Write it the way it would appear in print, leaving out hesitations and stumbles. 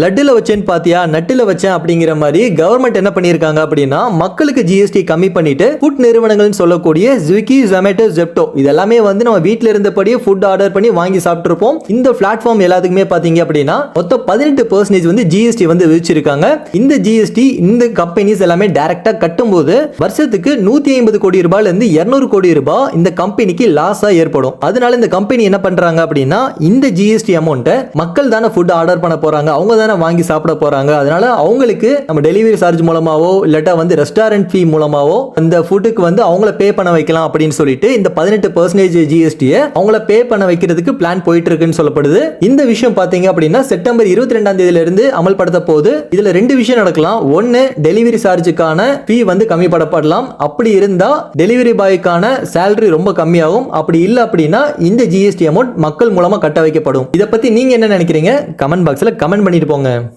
லட்டுல வச்சேன்னு பாத்தியா நட்டுல வச்சேன் அப்படிங்கிற மாதிரி கவர்மெண்ட் என்ன பண்ணிருக்காங்க அப்படின்னா மக்களுக்கு ஜிஎஸ்டி கம்மி பண்ணிட்டு ஃபுட் நிறுவனங்கள் சொல்லக்கூடிய ஸ்விக்கி ஜொமேட்டோ ஜெப்டோ இதெல்லாமே வந்து நம்ம வீட்ல இருந்தபடியே ஃபுட் ஆர்டர் பண்ணி வாங்கி சாப்பிட்டுருப்போம். இந்த பிளாட்ஃபார்ம் எல்லாத்துக்குமே பாத்தீங்க அப்படின்னா மொத்தம் 18% வந்து ஜிஎஸ்டி வந்து விதிச்சிருக்காங்க. இந்த ஜிஎஸ்டி இந்த கம்பெனிஸ் எல்லாமே டைரக்டா கட்டும்போது வருஷத்துக்கு 150 கோடி ரூபாயில இருந்து 200 கோடி ரூபாய் இந்த கம்பெனிக்கு லாஸா ஏற்படும். அதனால இந்த கம்பெனி என்ன பண்றாங்க அப்படின்னா இந்த ஜிஎஸ்டி அமௌண்ட்டை மக்கள் தானே ஃபுட் ஆர்டர் பண்ண போறாங்க, அவங்க தானே வாங்கி சாப்பிட போறாங்க, அதனால அவங்களுக்கு நம்ம டெலிவரி சார்ஜ் மூலமாவோ இல்லாட்டா வந்து ரெஸ்டாரண்ட் ஃபீ மூலமாவோ அந்த ஃபுட்டுக்கு வந்து அவங்கள பே பண்ண வைக்கலாம் அப்படின்னு சொல்லிட்டு இந்த 18% ஜிஎஸ்டியை அவங்கள பே பண்ண வைக்கிறதுக்கு பிளான் போயிட்டு இருக்குன்னு சொல்லப்படுது. இந்த விஷயம் பாத்தீங்க அப்படின்னா செப்டம்பர் 22ஆம் தேதியில இருந்து அமல்படுத்த போகுது. இதுல ரெண்டு விஷயம் நடக்கலாம். ஒன்னு டெலிவரி சார்ஜுக்கான ஃபீ வந்து கம்மி பண்ணப்படலாம். அப்படி இருந்தா டெலிவரி பாய்க்கான சேலரி ரொம்ப கம்மியாகும். அப்படி இல்ல அப்படின்னா இந்த ஜிஎஸ்டி அமௌண்ட் மக்கள் மூலமா கட்ட வைக்கப்படும். இதை பத்தி நீங்க என்ன நினைக்கிறீங்க? கமெண்ட் பாக்ஸ்ல கமெண்ட் பண்ணிட்டு போங்க.